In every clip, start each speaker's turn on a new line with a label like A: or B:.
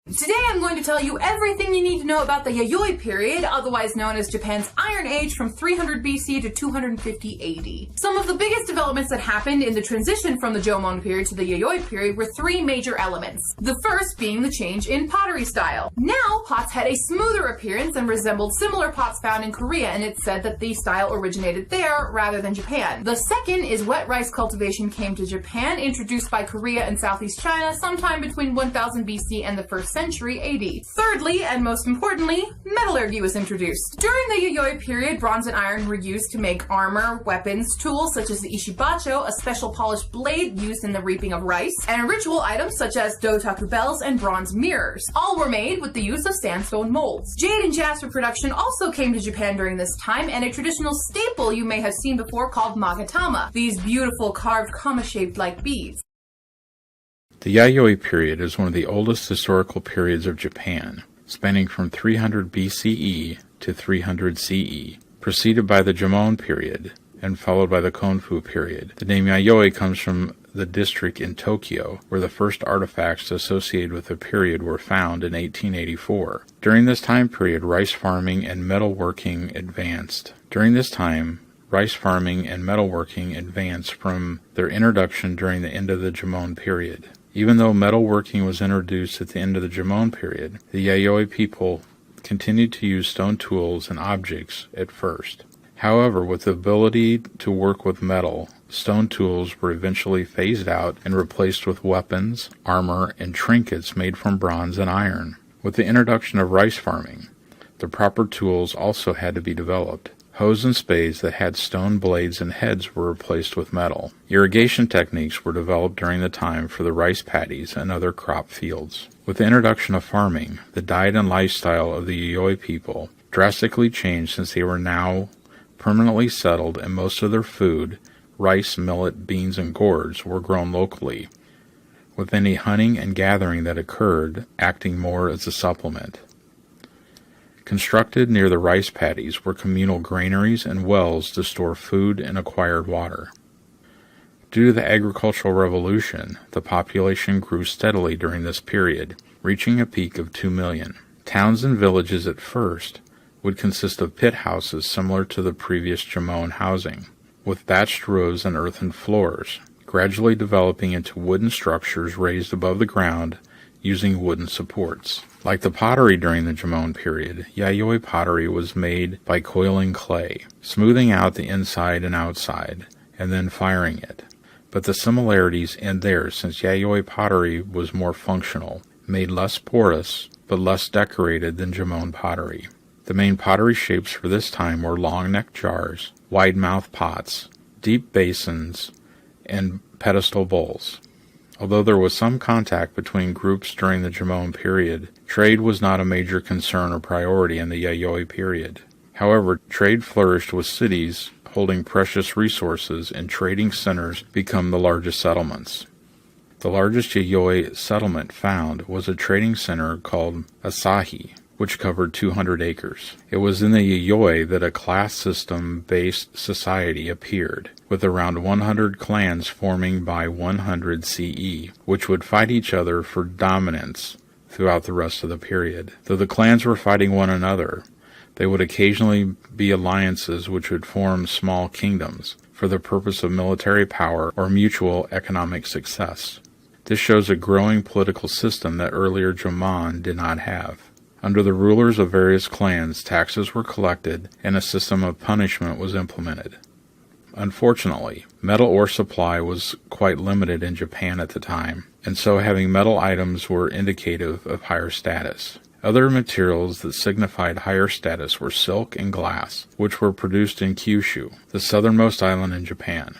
A: Today I'm going to tell you everything you need to know about the Yayoi period, otherwise known as Japan's Iron Age, from 300 BC to 250 AD. Some of the biggest developments that happened in the transition from the Jomon period to the Yayoi period were three major elements. The first being the change in pottery style. Now, pots had a smoother appearance and resembled similar pots found in Korea, and it's said that the style originated there rather than Japan. The second is wet rice cultivation came to Japan, introduced by Korea and Southeast China sometime between 1000 BC and the 1st century AD. Thirdly, and most importantly, metallurgy was introduced. During the Yayoi period, bronze and iron were used to make armor, weapons, tools such as the ishibacho, a special polished blade used in the reaping of rice, and ritual items such as dotaku bells and bronze mirrors. All were made with the use of sandstone molds. Jade and jasper production also came to Japan during this time, and a traditional staple you may have seen before called magatama, these beautiful carved kama-shaped like beads.
B: The Yayoi period is one of the oldest historical periods of Japan, spanning from 300 BCE to 300 CE, preceded by the Jomon period and followed by the Konfu period. The name Yayoi comes from the district in Tokyo, where the first artifacts associated with the period were found in 1884. During this time period, rice farming and metalworking advanced. From their introduction during the end of the Jomon period. Even though metalworking was introduced at the end of the Jomon period, the Yayoi people continued to use stone tools and objects at first. However, with the ability to work with metal, stone tools were eventually phased out and replaced with weapons, armor, and trinkets made from bronze and iron. With the introduction of rice farming, the proper tools also had to be developed. Hoes and spades that had stone blades and heads were replaced with metal. Irrigation techniques were developed during the time for the rice paddies and other crop fields. With the introduction of farming, the diet and lifestyle of the Yayoi people drastically changed, since they were now permanently settled and most of their food, rice, millet, beans, and gourds, were grown locally, with any hunting and gathering that occurred acting more as a supplement. Constructed near the rice paddies were communal granaries and wells to store food and acquired water. Due to the agricultural revolution, the population grew steadily during this period, reaching a peak of 2 million. Towns and villages at first would consist of pit houses similar to the previous Jomon housing, with thatched roofs and earthen floors, gradually developing into wooden structures raised above the ground using wooden supports. Like the pottery during the Jomon period, Yayoi pottery was made by coiling clay, smoothing out the inside and outside, and then firing it. But the similarities end there, since Yayoi pottery was more functional, made less porous, but less decorated than Jomon pottery. The main pottery shapes for this time were long-necked jars, wide-mouthed pots, deep basins, and pedestal bowls. Although there was some contact between groups during the Jomon period, trade was not a major concern or priority in the Yayoi period. However, trade flourished, with cities holding precious resources and trading centers become the largest settlements. The largest Yayoi settlement found was a trading center called Asahi, which covered 200 acres. It was in the Yayoi that a class system-based society appeared, with around 100 clans forming by 100 CE, which would fight each other for dominance throughout the rest of the period. Though the clans were fighting one another, they would occasionally be alliances which would form small kingdoms for the purpose of military power or mutual economic success. This shows a growing political system that earlier Jomon did not have. Under the rulers of various clans, taxes were collected and a system of punishment was implemented. Unfortunately, metal ore supply was quite limited in Japan at the time, and so having metal items were indicative of higher status. Other materials that signified higher status were silk and glass, which were produced in Kyūshū, the southernmost island in Japan.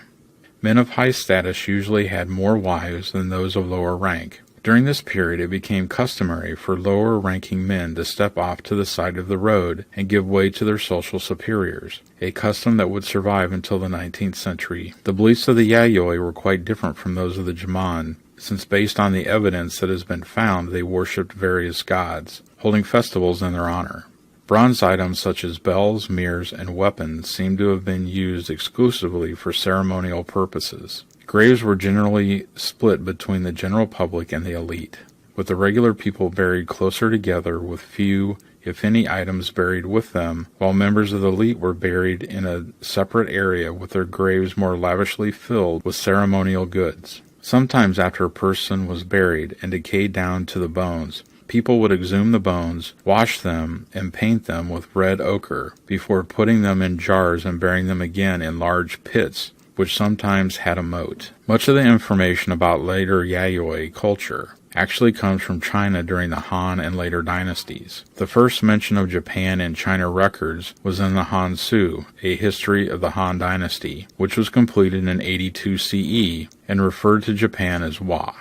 B: Men of high status usually had more wives than those of lower rank. During this period, it became customary for lower-ranking men to step off to the side of the road and give way to their social superiors, a custom that would survive until the 19th century. The beliefs of the Yayoi were quite different from those of the Jomon, since based on the evidence that has been found, they worshipped various gods, holding festivals in their honor. Bronze items such as bells, mirrors, and weapons seem to have been used exclusively for ceremonial purposes. Graves were generally split between the general public and the elite. with the regular people buried closer together with few, if any, items buried with them, while members of the elite were buried in a separate area with their graves more lavishly filled with ceremonial goods. Sometimes after a person was buried and decayed down to the bones, people would exhume the bones, wash them, and paint them with red ochre before putting them in jars and burying them again in large pits, which sometimes had a moat. Much of the information about later Yayoi culture actually comes from China during the Han and later dynasties. The first mention of Japan in China records was in the Han Su, a history of the Han dynasty, which was completed in 82 CE and referred to Japan as Wa,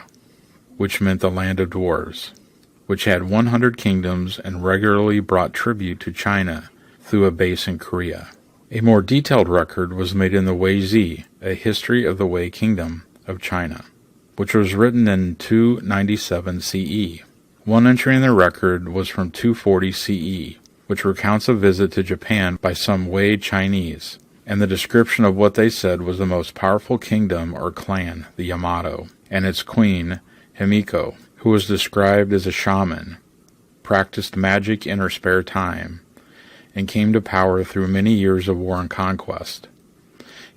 B: which meant the land of dwarves, which had 100 kingdoms and regularly brought tribute to China through a base in Korea. A more detailed record was made in the Weizi, a history of the Wei Kingdom of China, which was written in 297 CE. One entry in the record was from 240 CE, which recounts a visit to Japan by some Wei Chinese, and the description of what they said was the most powerful kingdom or clan, the Yamato, and its queen, Himiko, who was described as a shaman, practiced magic in her spare time, and came to power through many years of war and conquest.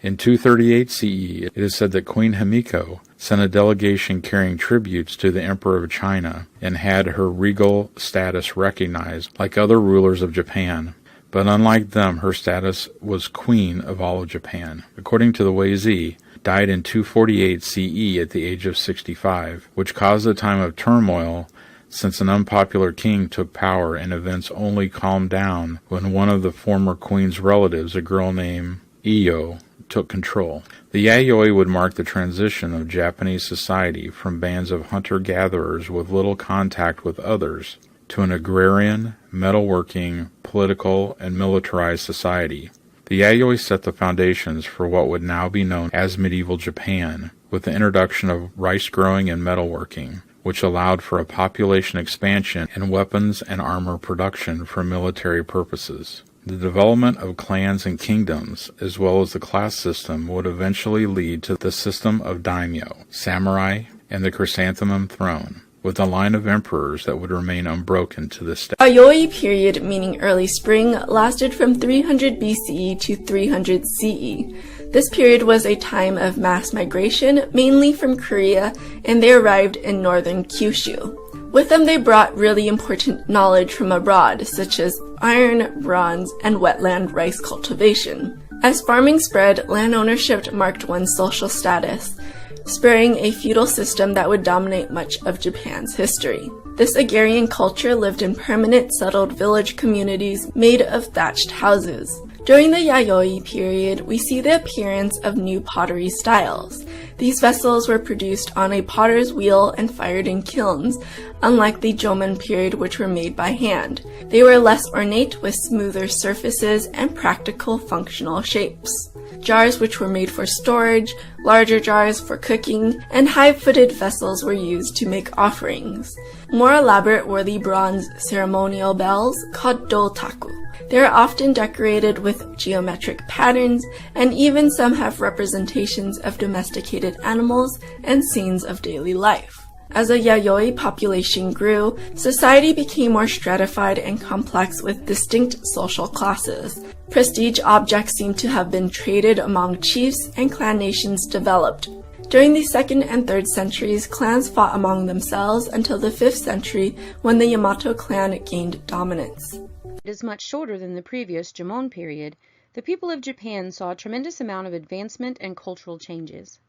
B: In 238 CE, it is said that Queen Himiko sent a delegation carrying tributes to the Emperor of China and had her regal status recognized like other rulers of Japan, but unlike them, her status was Queen of all of Japan. According to the Weizi, died in 248 CE at the age of 65, which caused a time of turmoil since an unpopular king took power and events only calmed down when one of the former queen's relatives, a girl named Iyo, took control. The Yayoi would mark the transition of Japanese society from bands of hunter-gatherers with little contact with others to an agrarian, metalworking, political, and militarized society. The Yayoi set the foundations for what would now be known as medieval Japan, with the introduction of rice growing and metalworking, which allowed for a population expansion and weapons and armor production for military purposes. The development of clans and kingdoms, as well as the class system, would eventually lead to the system of daimyo, samurai, and the chrysanthemum throne, with a line of emperors that would remain unbroken to this day.
C: Yayoi period, meaning early spring, lasted from 300 BCE to 300 CE. This period was a time of mass migration, mainly from Korea, and they arrived in northern Kyūshū. With them they brought really important knowledge from abroad, such as iron, bronze, and wetland rice cultivation. As farming spread, land ownership marked one's social status, spurring a feudal system that would dominate much of Japan's history. This agrarian culture lived in permanent settled village communities made of thatched houses. During the Yayoi period, we see the appearance of new pottery styles. These vessels were produced on a potter's wheel and fired in kilns, unlike the Jomon period, which were made by hand. They were less ornate with smoother surfaces and practical functional shapes. Jars which were made for storage, larger jars for cooking, and high-footed vessels were used to make offerings. More elaborate were the bronze ceremonial bells called dotaku. They are often decorated with geometric patterns, and even some have representations of domesticated animals and scenes of daily life. As the Yayoi population grew, society became more stratified and complex with distinct social classes. Prestige objects seem to have been traded among chiefs, and clan nations developed. During the 2nd and 3rd centuries, clans fought among themselves until the 5th century, when the Yamato clan gained dominance.
D: Is much shorter than the previous Jomon period, the people of Japan saw a tremendous amount of advancement and cultural changes.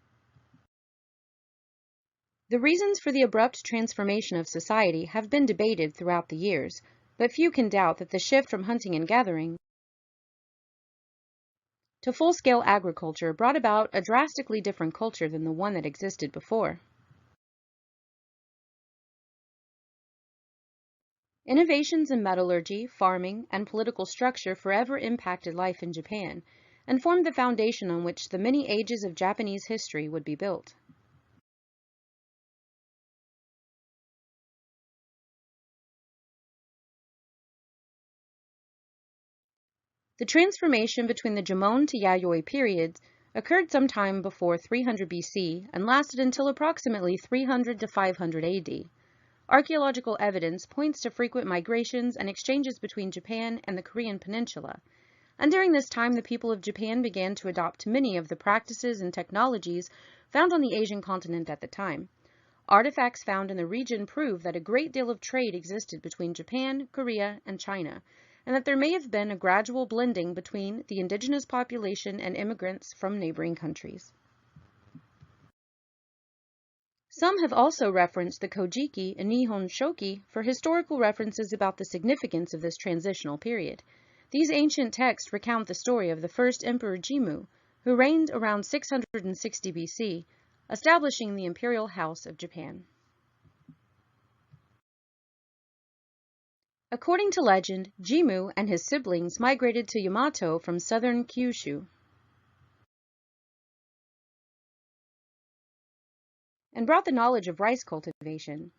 D: The reasons for the abrupt transformation of society have been debated throughout the years, but few can doubt that the shift from hunting and gathering to full-scale agriculture brought about a drastically different culture than the one that existed before. Innovations in metallurgy, farming, and political structure forever impacted life in Japan and formed the foundation on which the many ages of Japanese history would be built. The transformation between the Jomon to Yayoi periods occurred sometime before 300 BC and lasted until approximately 300 to 500 AD. archaeological evidence points to frequent migrations and exchanges between Japan and the Korean peninsula. And during this time, the people of Japan began to adopt many of the practices and technologies found on the Asian continent at the time. Artifacts found in the region prove that a great deal of trade existed between Japan, Korea, and China, and that there may have been a gradual blending between the indigenous population and immigrants from neighboring countries. Some have also referenced the Kojiki and Nihon Shoki for historical references about the significance of this transitional period. These ancient texts recount the story of the first Emperor Jimmu, who reigned around 660 BC, establishing the imperial house of Japan. According to legend, Jimmu and his siblings migrated to Yamato from southern Kyūshū and brought the knowledge of rice cultivation.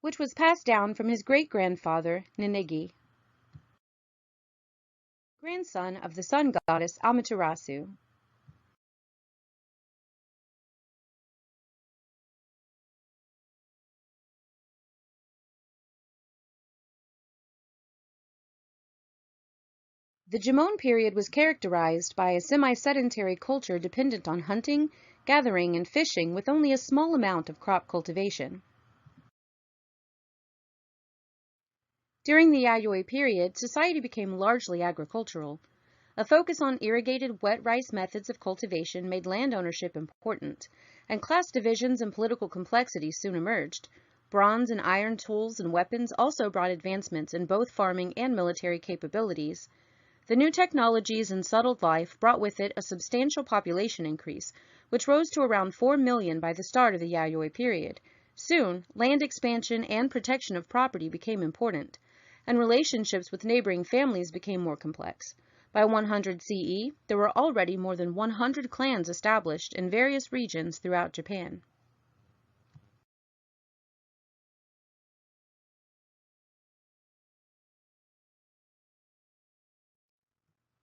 D: Which was passed down from his great-grandfather, Ninigi, grandson of the sun goddess Amaterasu. The Jomon period was characterized by a semi-sedentary culture dependent on hunting, gathering, and fishing with only a small amount of crop cultivation. During the Yayoi period, society became largely agricultural. A focus on irrigated wet rice methods of cultivation made land ownership important, and class divisions and political complexity soon emerged. Bronze and iron tools and weapons also brought advancements in both farming and military capabilities. The new technologies and settled life brought with it a substantial population increase, which rose to around 4 million by the start of the Yayoi period. Soon, land expansion and protection of property became important, and relationships with neighboring families became more complex. By 100 CE, there were already more than 100 clans established in various regions throughout Japan.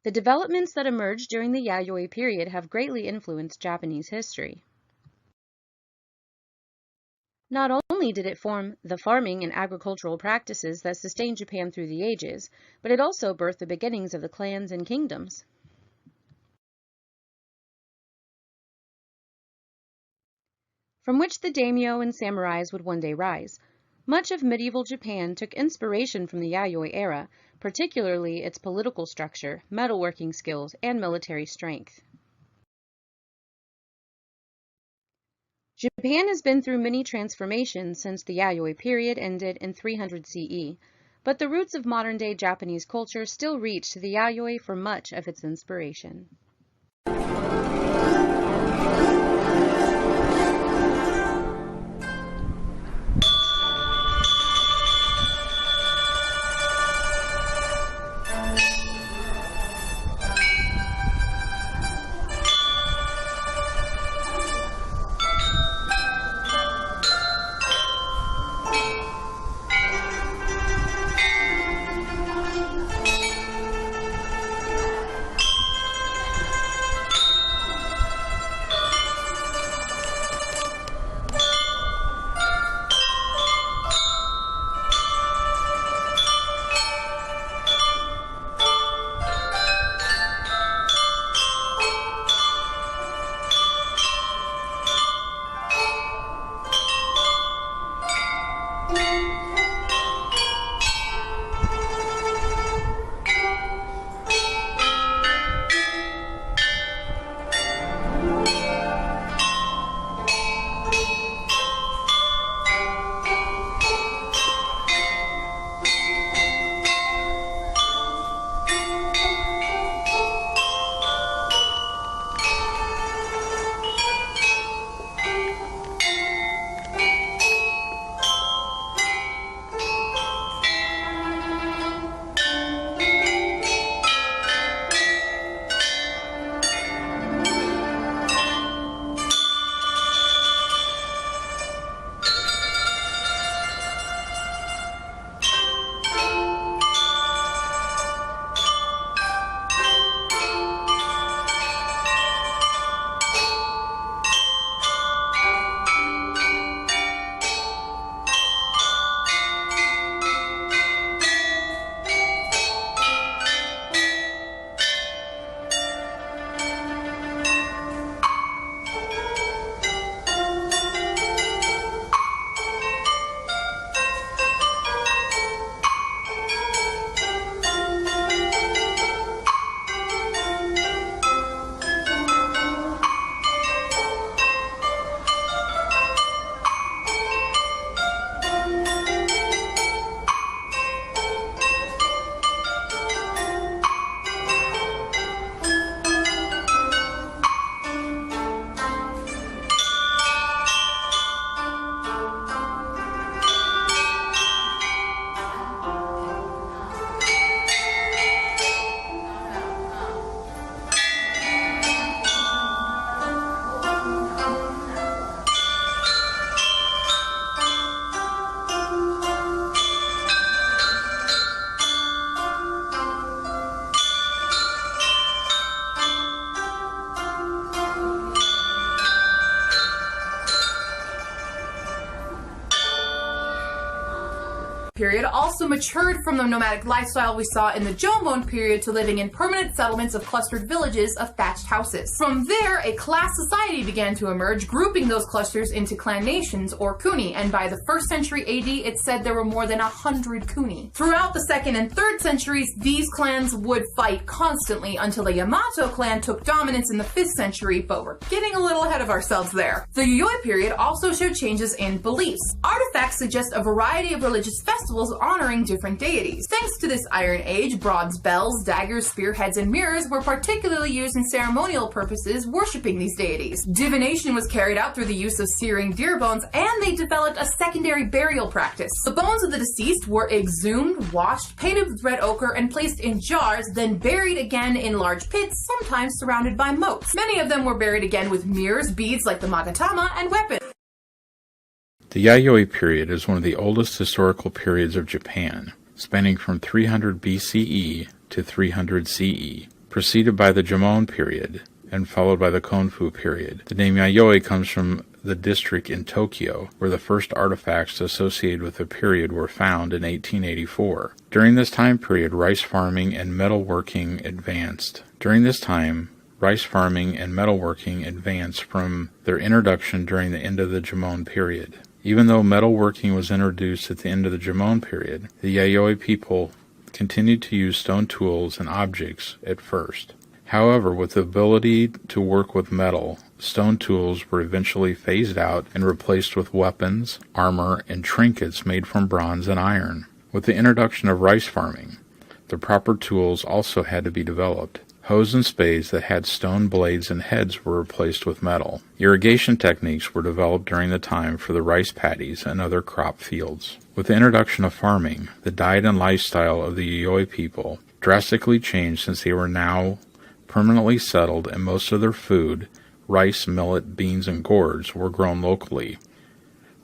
D: The developments that emerged during the Yayoi period have greatly influenced Japanese history. Not only did it form the farming and agricultural practices that sustained Japan through the ages, but it also birthed the beginnings of the clans and kingdoms. From which the daimyo and samurais would one day rise. Much of medieval Japan took inspiration from the Yayoi era, particularly its political structure, metalworking skills, and military strength. Japan has been through many transformations since the Yayoi period ended in 300 CE, but the roots of modern-day Japanese culture still reach to the Yayoi for much of its inspiration.
A: period also matured from the nomadic lifestyle we saw in the Jomon period to living in permanent settlements of clustered villages of thatched houses. From there, a class society began to emerge, grouping those clusters into clan nations or kuni, and by the 1st century AD, it said there were more than 100 kuni. Throughout the 2nd and 3rd centuries, these clans would fight constantly until the Yamato clan took dominance in the 5th century, but we're getting a little ahead of ourselves there. The Yayoi period also showed changes in beliefs. Artifacts suggest a variety of religious festivals honoring different deities. Thanks to this Iron Age, bronze bells, daggers, spearheads, and mirrors were particularly used in ceremonial purposes, worshipping these deities. Divination was carried out through the use of searing deer bones, and they developed a secondary burial practice. The bones of the deceased were exhumed, washed, painted with red ochre, and placed in jars, then buried again in large pits, sometimes surrounded by moats. Many of them were buried again with mirrors, beads like the magatama, and weapons.
B: The Yayoi period is one of the oldest historical periods of Japan, spanning from 300 BCE to 300 CE, preceded by the Jomon period, and followed by the Konfu period. The name Yayoi comes from the district in Tokyo, where the first artifacts associated with the period were found in 1884. During this time period, rice farming and metalworking advanced. From their introduction during the end of the Jomon period. Even though metalworking was introduced at the end of the Jomon period, the Yayoi people continued to use stone tools and objects at first. However, with the ability to work with metal, stone tools were eventually phased out and replaced with weapons, armor, and trinkets made from bronze and iron. With the introduction of rice farming, the proper tools also had to be developed. Hoes and spades that had stone blades and heads were replaced with metal. Irrigation techniques were developed during the time for the rice paddies and other crop fields. With the introduction of farming, the diet and lifestyle of the Yayoi people drastically changed since they were now permanently settled and most of their food, rice, millet, beans, and gourds, were grown locally,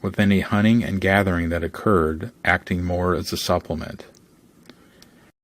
B: with any hunting and gathering that occurred acting more as a supplement.